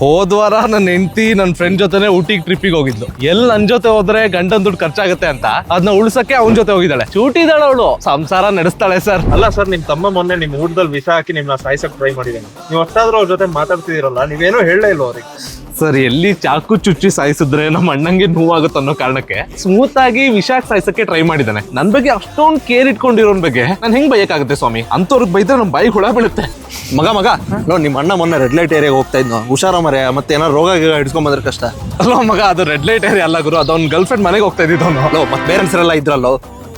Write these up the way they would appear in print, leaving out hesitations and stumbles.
ಹೋದ್ವಾರ ನನ್ನ ಹೆಂಡತಿ ನನ್ನ ಫ್ರೆಂಡ್ ಜೊತೆನೆ ಊಟಿಗೆ ಟ್ರಿಪ್ಪಿಗೆ ಹೋಗಿದ್ಲು. ಎಲ್ಲಿ ನನ್ ಜೊತೆ ಹೋದ್ರೆ ಗಂಡನ್ ದುಡ್ಡು ಖರ್ಚಾಗುತ್ತೆ ಅಂತ ಅದನ್ನ ಉಳ್ಸಕ್ಕೆ ಅವನ ಜೊತೆ ಹೋಗಿದ್ದಾಳೆ. ಚೂಟಿ ಇದ್ದಾಳೆ ಅವಳು, ಸಂಸಾರ ನಡೆಸ್ತಾಳೆ ಸರ್. ಅಲ್ಲ ಸರ್, ನಿಮ್ ತಮ್ಮ ಮೊನ್ನೆ ನಿಮ್ ಊಟದಲ್ಲಿ ವಿಷ ಹಾಕಿ ನಿಮ್ನ ಸಾಯಿಸಕ್ ಟ್ರೈ ಮಾಡಿದ್ದೇನೆ. ನೀವು ಅಷ್ಟಾದ್ರೂ ಅವ್ರ ಜೊತೆ ಮಾತಾಡ್ತಿದಿರಲ್ಲ, ನೀವೇನೋ ಹೇಳಲೇ ಇಲ್ವ ಅವ್ರಿಗೆ? ಸರ್, ಎಲ್ಲಿ ಚಾಕು ಚುಚ್ಚಿ ಸಾಯಿಸಿದ್ರೆ ನಮ್ಮ ಅಣ್ಣಂಗೆ ನೋವಾಗುತ್ತೆ ಅನ್ನೋ ಕಾರಣಕ್ಕೆ ಸ್ಮೂತ್ ಆಗಿ ವಿಷ ಸಾಯಿಸಕ್ಕೆ ಟ್ರೈ ಮಾಡಿದ್ದಾನೆ. ನನ್ ಬಗ್ಗೆ ಅಷ್ಟೊಂದು ಕೇರ್ ಇಟ್ಕೊಂಡಿರೋನ್ ಬಗ್ಗೆ ನಾನು ಹೆಂಗ್ ಬೈಯಕ್ಕಾಗುತ್ತೆ ಸ್ವಾಮಿ? ಅಂತವ್ರಿಗೆ ಬೈದ್ರೆ ನಮ್ ಬಾಯಿ ಹುಳ ಬೀಳುತ್ತೆ. ಮಗ ನೋಡ್ ನಿಮ್ಮ ಅಣ್ಣ ಮೊನ್ನೆ ರೆಡ್ ಲೈಟ್ ಏರಿಯಾಗೆ ಹೋಗ್ತಾ ಇದ್ನು. ಹುಷಾರ ಮರೆ, ಮತ್ತೆ ಏನಾರು ರೋಗ ಹಿಡ್ಕೊಂಡ್ ಬಂದ್ರೆ ಕಷ್ಟ. ಅಲ್ಲೋ ಮಗ, ಅದು ರೆಡ್ ಲೈಟ್ ಏರಿಯಾ ಅಲ್ಲ ಗುರು, ಅದೊಂದು ಗರ್ಲ್ ಫ್ರೆಂಡ್ ಮನೆಗೆ ಹೋಗ್ತಾ ಇದ್ದಿದ್ದು. ಮತ್ತೆ ಪೇರೆಂಟ್ಸ್ ಎಲ್ಲ ಇದ್ರಲ್ಲೋ.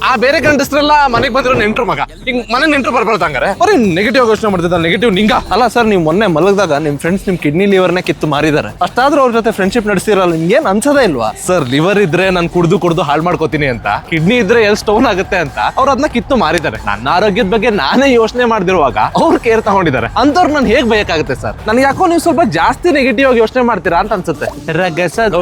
ಆ ಬೇರೆ ಗಂಡಸ್ರೆಲ್ಲ ಮನೆಗೆ ಬಂದಿರೋ ನೆಂಟ್ರು ಮಗ. ಹಿಂಗ್ ಮನೆ ನೆಂಟ್ರು ಬರ್ಬಾರ್ದಂಗಾರೆ ಅವ್ರಿ ನೆಗೆಟಿವ್ ಯೋಚನೆ ಮಾಡ್ತಿದ್ದ. ನೆಗೆಟಿವ್ ನಿಂಗ ಅಲ್ಲ ಸರ್, ನೀವು ಮೊನ್ನೆ ಮಲಗದಾಗ ನಿಮ್ ಫ್ರೆಂಡ್ಸ್ ನಿಮ್ ಕಿಡ್ನಿ ಲಿವರ್ನ ಕಿತ್ತು ಮಾರಿದಾರೆ. ಅಷ್ಟಾದ್ರೂ ಅವ್ರ ಜೊತೆ ಫ್ರೆಂಡ್ಶಿಪ್ ನಡೆಸಿರಲ್ಲ, ನಿಮ್ಗೇನ್ ಅನ್ಸದೇ ಇಲ್ವಾ? ಸರ್, ಲಿವರ್ ಇದ್ರೆ ನಾನು ಕುಡ್ದು ಹಾಳು ಮಾಡ್ಕೋತೀನಿ ಅಂತ, ಕಿಡ್ನಿ ಇದ್ರೆ ಎಲ್ಲಿ ಸ್ಟೋನ್ ಆಗುತ್ತೆ ಅಂತ ಅವ್ರು ಅದನ್ನ ಕಿತ್ತು ಮಾರಿದ್ದಾರೆ. ನನ್ನ ಆರೋಗ್ಯದ ಬಗ್ಗೆ ನಾನೇ ಯೋಚನೆ ಮಾಡ್ದಿರುವಾಗ ಅವ್ರು ಕೇರ್ ತಗೊಂಡಿದ್ದಾರೆ. ಅಂತವ್ರು ನಾನು ಹೇಗ್ ಬಯಕಾಗುತ್ತೆ ಸರ್? ನನ್ಗೆ ಯಾಕೋ ನೀವು ಸ್ವಲ್ಪ ಜಾಸ್ತಿ ನೆಗೆಟಿವ್ ಆಗಿ ಯೋಚನೆ ಮಾಡ್ತೀರಾ ಅಂತ ಅನ್ಸುತ್ತೆ.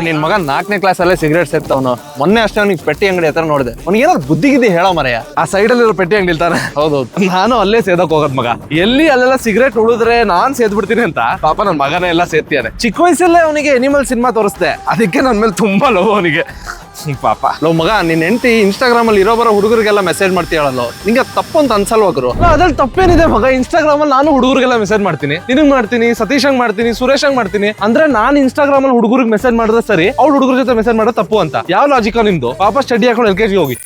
ನಿನ್ ಮಗ 4ನೇ ಕ್ಲಾಸ್ ಅಲ್ಲೇ ಸಿಗರೇಟ್ ಸೇರ್ತಾವನು. ಮೊನ್ನೆ ಅಷ್ಟೇ ಅವ್ನಿಗೆ ಪೆಟ್ಟಿ ಅಂಗಡಿ ಹತ್ರ ನೋಡಿದೆ. ಅವ್ನಿಗೆ ಏನಾದ್ರು ಬುದ್ಧಿಗಿದ್ದಿ ಹೇಳೋ ಮರೆಯ. ಆ ಸೈಡ್ ಅಲ್ಲಿ ಪೆಟ್ಟಿ ಅಂಗಡಿ ಇಲ್ತಾನೆ. ಹೌದು, ನಾನು ಅಲ್ಲೇ ಸೇದಕ್ ಹೋಗೋದ್ ಮಗ. ಎಲ್ಲಿ ಅಲ್ಲೆಲ್ಲ ಸಿಗರೇಟ್ ಉಳಿದ್ರೆ ನಾನ್ ಸೇದ್ಬಿಡ್ತೀನಿ ಅಂತ ಪಾಪ ನನ್ ಮಗನೇ ಎಲ್ಲ ಸೇದ್ತಿಯಾನೆ. ಚಿಕ್ಕ ವಯಸ್ಸಲ್ಲೇ ಅವನಿಗೆ ಎನಿಮಲ್ ಸಿನಿಮಾ ತೋರಿಸ್ದೆ, ಅದಕ್ಕೆ ನನ್ ಮೇಲೆ ತುಂಬಾ ಲವ್ ಅವನಿಗೆ. ಪಾಪ ಲೋ ಮಗ, ನಿನ್ ಹೆಂಡತಿ ಇನ್ಸ್ಟಾಗ್ರಾಮ್ ಅಲ್ಲಿ ಇರೋ ಹುಡುಗರಿಗೆಲ್ಲ ಮೆಸೇಜ್ ಮಾಡ್ತೀಯಳಲ್ಲೋ, ನಿಂಗೆ ತಪ್ಪು ಅಂತ ಅನ್ಸಲ್ವಾ ಗುರು? ಅದ್ರಲ್ಲಿ ತಪ್ಪೇನಿದೆ ಮಗ? ಇನ್ಸ್ಟಾಗ್ರಾಮ್ ಅಲ್ಲಿ ನಾನು ಹುಡುಗರಿಗೆಲ್ಲ ಮೆಸೇಜ್ ಮಾಡ್ತೀನಿ, ನಿನಗ್ ಮಾಡ್ತೀನಿ, ಸತೀಶಂಗ್ ಮಾಡ್ತೀನಿ, ಸುರೇಶಂಗ್ ಮಾಡ್ತೀನಿ. ಅಂದ್ರೆ ನಾನು ಇನ್ಸ್ಟಾಗ್ರಾಮ್ ಅಲ್ಲಿ ಹುಡುಗರಿಗೆ ಮೆಸೇಜ್ ಮಾಡಿದ್ರೆ ಸರಿ, ಅವ್ಳು ಹುಡುಗರ ಜೊತೆ ಮೆಸೇಜ್ ಮಾಡೋದು ತಪ್ಪು ಅಂತ ಯಾವ ಲಾಜಿಕ್ ನಿಮ್ದು? ಪಾಪ ಸ್ಟಡಿ ಹಾಕೊಂಡು LKG ಹೋಗಿ.